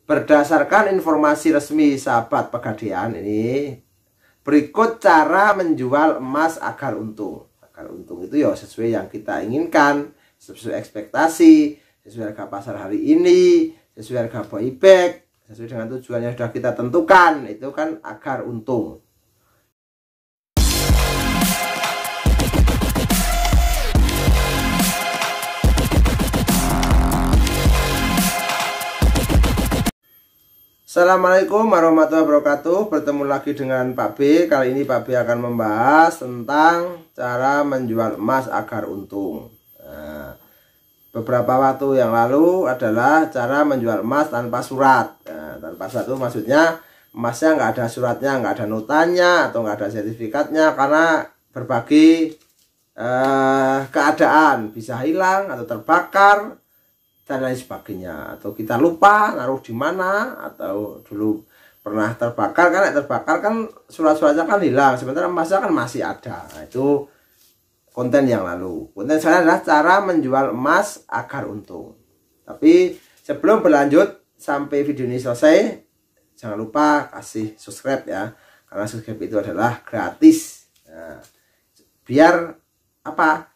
Berdasarkan informasi resmi Sahabat Pegadaian ini, berikut cara menjual emas agar untung. Agar untung itu ya sesuai yang kita inginkan, sesuai ekspektasi, sesuai harga pasar hari ini, sesuai harga buyback, sesuai dengan tujuan yang sudah kita tentukan. Itu kan agar untung. Assalamualaikum warahmatullahi wabarakatuh. Bertemu lagi dengan Pak B. Kali ini Pak B akan membahas tentang cara menjual emas agar untung. Beberapa waktu yang lalu adalah cara menjual emas tanpa surat. Tanpa surat itu maksudnya emasnya nggak ada suratnya, nggak ada notanya, atau nggak ada sertifikatnya, karena berbagai keadaan, bisa hilang atau terbakar dan lain sebagainya, atau kita lupa naruh di mana, atau dulu pernah terbakar. Kan terbakar kan surat-suratnya kan hilang, sementara emasnya kan masih ada. Nah, itu konten yang lalu. Konten sekarang adalah cara menjual emas agar untung. Tapi sebelum berlanjut sampai video ini selesai, jangan lupa kasih subscribe ya, karena subscribe itu adalah gratis. Nah, biar apa,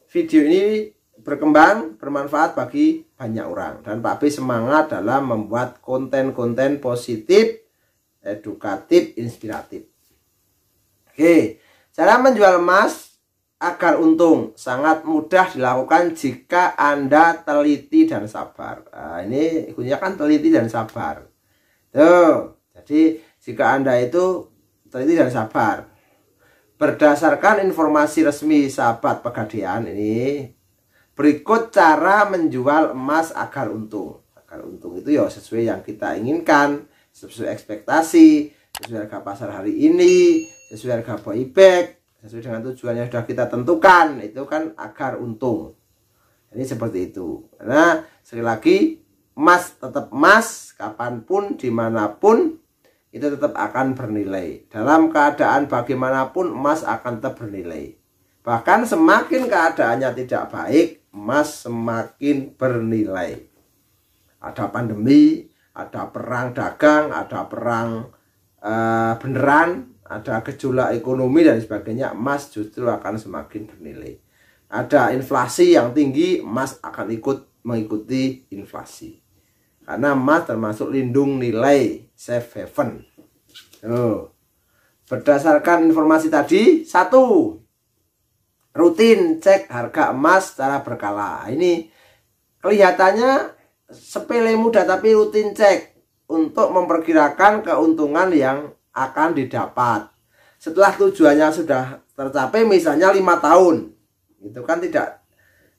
video ini berkembang, bermanfaat bagi banyak orang, dan Pak B semangat dalam membuat konten-konten positif, edukatif, inspiratif. Oke, cara menjual emas agar untung sangat mudah dilakukan jika Anda teliti dan sabar. Nah, ini kuncinya kan teliti dan sabar. Tuh, jadi jika Anda itu teliti dan sabar, berdasarkan informasi resmi Sahabat Pegadaian ini, berikut cara menjual emas agar untung. Agar untung itu ya sesuai yang kita inginkan, sesuai ekspektasi, sesuai harga pasar hari ini, sesuai harga buyback, sesuai dengan tujuan yang sudah kita tentukan. Itu kan agar untung. Ini seperti itu. Karena sekali lagi, emas tetap emas, kapanpun, dimanapun, itu tetap akan bernilai. Dalam keadaan bagaimanapun, emas akan tetap bernilai. Bahkan semakin keadaannya tidak baik, emas semakin bernilai. Ada pandemi, ada perang dagang, ada perang beneran, ada gejolak ekonomi dan sebagainya, emas justru akan semakin bernilai. Ada inflasi yang tinggi, emas akan ikut mengikuti inflasi. Karena emas termasuk lindung nilai, safe haven. Berdasarkan informasi tadi, 1. Rutin cek harga emas secara berkala. Ini kelihatannya sepele mudah, tapi rutin cek untuk memperkirakan keuntungan yang akan didapat setelah tujuannya sudah tercapai. Misalnya 5 tahun, itu kan tidak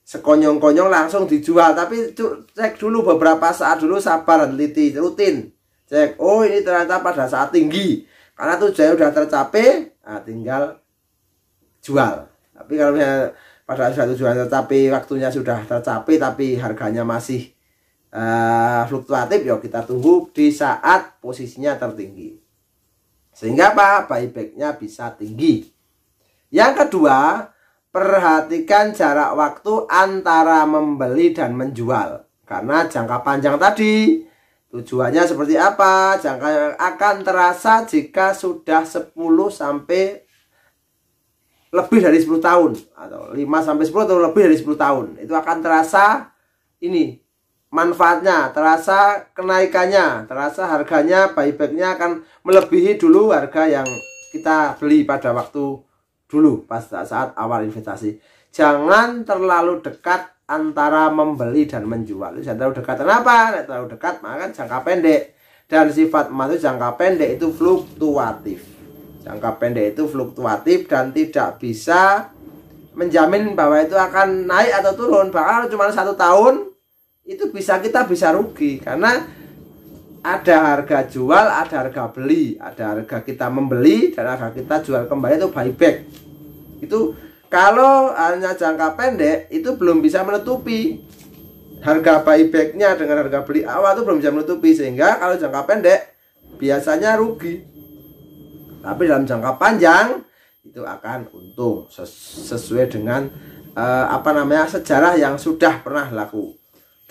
sekonyong-konyong langsung dijual, tapi cek dulu beberapa saat dulu, sabar dan teliti, rutin cek. Oh, ini ternyata pada saat tinggi, karena tujuannya sudah tercapai, nah tinggal jual. Tapi kalau misalnya pada saat tujuan tercapai, waktunya sudah tercapai, tapi harganya masih fluktuatif, ya kita tunggu di saat posisinya tertinggi, sehingga apa, buybacknya bisa tinggi. Yang kedua, perhatikan jarak waktu antara membeli dan menjual. Karena jangka panjang tadi, tujuannya seperti apa, jangka yang akan terasa jika sudah 10 sampai lebih dari 10 tahun, atau 5 sampai 10 atau lebih dari 10 tahun. Itu akan terasa ini manfaatnya, terasa kenaikannya, terasa harganya, buybacknya akan melebihi dulu harga yang kita beli pada waktu dulu pas saat awal investasi. Jangan terlalu dekat antara membeli dan menjual. Jangan terlalu dekat. Kenapa? Terlalu dekat maka jangka pendek, dan sifat emas itu jangka pendek itu fluktuatif. Jangka pendek itu fluktuatif dan tidak bisa menjamin bahwa itu akan naik atau turun. Bahkan cuma 1 tahun itu kita bisa rugi, karena ada harga jual, ada harga beli, ada harga kita membeli dan harga kita jual kembali, itu buyback. Itu kalau hanya jangka pendek itu belum bisa menutupi harga buybacknya dengan harga beli awal, itu belum bisa menutupi, sehingga kalau jangka pendek biasanya rugi. Tapi dalam jangka panjang itu akan untung sesuai dengan sejarah yang sudah pernah laku.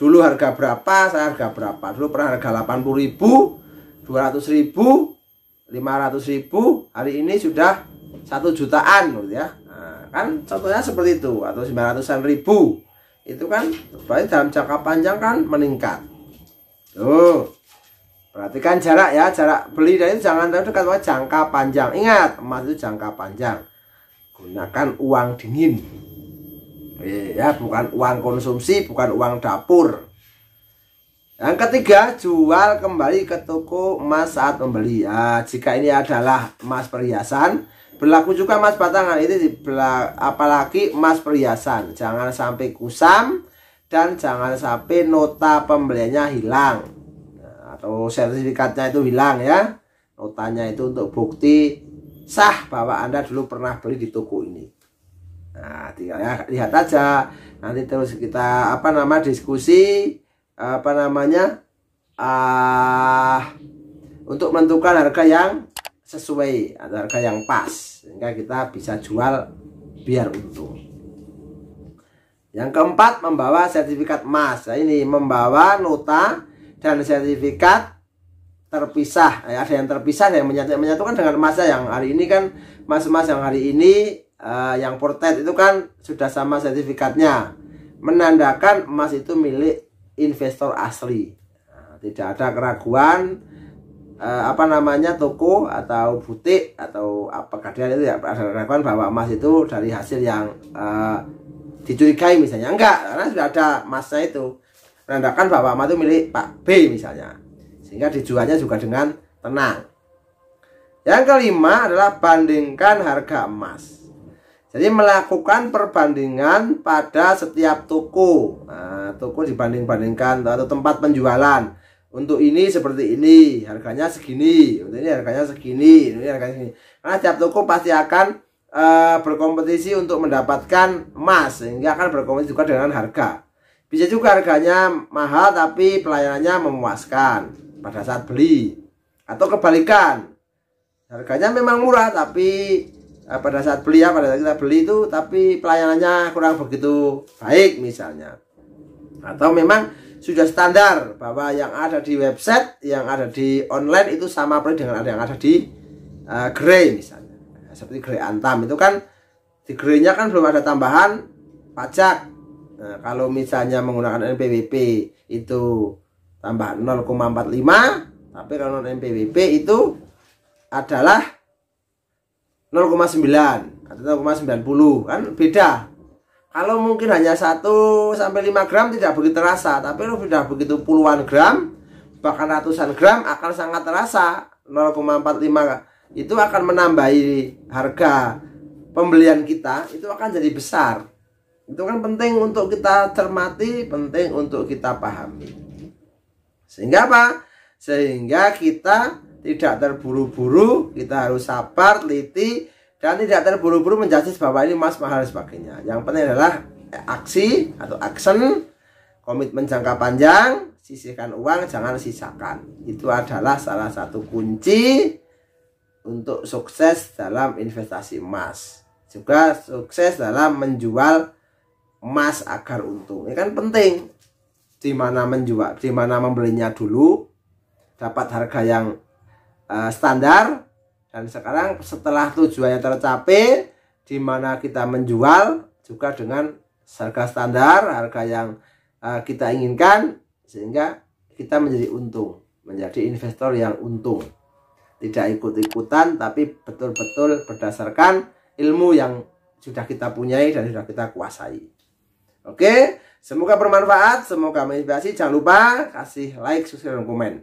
Dulu harga berapa, saya harga berapa. Dulu pernah harga 80.000, 200.000, 500.000, hari ini sudah 1 jutaan gitu ya. Nah, kan contohnya seperti itu, atau 900-an ribu. Itu kan berarti dalam jangka panjang kan meningkat. Tuh. Perhatikan jarak ya, jarak beli dan itu jangan terlalu dekat, jangka panjang. Ingat, emas itu jangka panjang. Gunakan uang dingin. Ya, bukan uang konsumsi, bukan uang dapur. Yang ketiga, jual kembali ke toko emas saat membeli. Ya, jika ini adalah emas perhiasan, berlaku juga emas batangan. Ini apalagi emas perhiasan. Jangan sampai kusam dan jangan sampai nota pembeliannya hilang. Nah, atau sertifikatnya itu hilang ya. Notanya itu untuk bukti sah bahwa Anda dulu pernah beli di toko ini. Nah, tinggal ya, lihat aja. Nanti terus kita diskusi untuk menentukan harga yang sesuai atau harga yang pas sehingga kita bisa jual biar untung. Yang keempat, membawa sertifikat emas. Nah, ini membawa nota dan sertifikat terpisah. Ada yang terpisah, ada yang menyatukan dengan emasnya. Yang hari ini kan emas-emas yang hari ini yang portet itu kan sudah sama sertifikatnya, menandakan emas itu milik investor asli. Nah, tidak ada keraguan toko atau butik atau apa keadaan itu ya, ada keraguan bahwa emas itu dari hasil yang dicurigai misalnya. Enggak, karena sudah ada emasnya itu, menandakan bahwa emas itu milik Pak B misalnya, sehingga dijualnya juga dengan tenang. Yang kelima adalah bandingkan harga emas. Jadi melakukan perbandingan pada setiap toko. Nah, toko dibanding-bandingkan atau tempat penjualan. Untuk ini seperti ini, harganya segini. Untuk ini harganya segini, ini harganya segini. Karena setiap toko pasti akan berkompetisi untuk mendapatkan emas, sehingga akan berkompetisi juga dengan harga. Bisa juga harganya mahal tapi pelayanannya memuaskan pada saat beli. Atau kebalikan, harganya memang murah tapi pada saat beli pada saat kita beli itu tapi pelayanannya kurang begitu baik misalnya. Atau memang sudah standar bahwa yang ada di website, yang ada di online itu sama persis dengan yang ada di gerai misalnya. Seperti gerai Antam itu kan di gerainya kan belum ada tambahan pajak. Nah, kalau misalnya menggunakan NPWP itu tambah 0,45, tapi kalau non NPWP itu adalah 0,9 atau 0,90, kan beda. Kalau mungkin hanya 1 sampai 5 gram tidak begitu terasa, tapi kalau sudah begitu puluhan gram bahkan ratusan gram akan sangat terasa. 0,45 itu akan menambahi harga pembelian kita, itu akan jadi besar. Itu kan penting untuk kita cermati, penting untuk kita pahami. Sehingga apa? Sehingga kita tidak terburu-buru, kita harus sabar, teliti, dan tidak terburu-buru menjudge bahwa ini emas mahal dan sebagainya. Yang penting adalah aksi atau action, komitmen jangka panjang, sisihkan uang, jangan sisakan. Itu adalah salah satu kunci untuk sukses dalam investasi emas. Juga sukses dalam menjual emas agar untung. Ini kan penting. Di mana menjual, di mana membelinya dulu, dapat harga yang standar, dan sekarang setelah tujuannya tercapai, di mana kita menjual juga dengan harga standar, harga yang kita inginkan, sehingga kita menjadi untung, menjadi investor yang untung, tidak ikut-ikutan, tapi betul-betul berdasarkan ilmu yang sudah kita punyai dan sudah kita kuasai. Oke, semoga bermanfaat, semoga menginspirasi. Jangan lupa kasih like, subscribe, dan komen.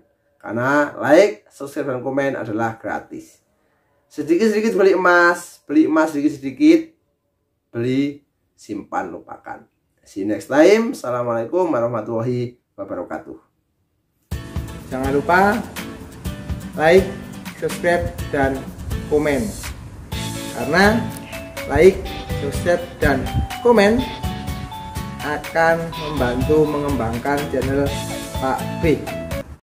Karena like, subscribe, dan komen adalah gratis. Sedikit-sedikit beli emas sedikit-sedikit, beli, simpan, lupakan. See you next time. Assalamualaikum warahmatullahi wabarakatuh. Jangan lupa like, subscribe, dan komen. Karena like, subscribe, dan komen akan membantu mengembangkan channel Pak B.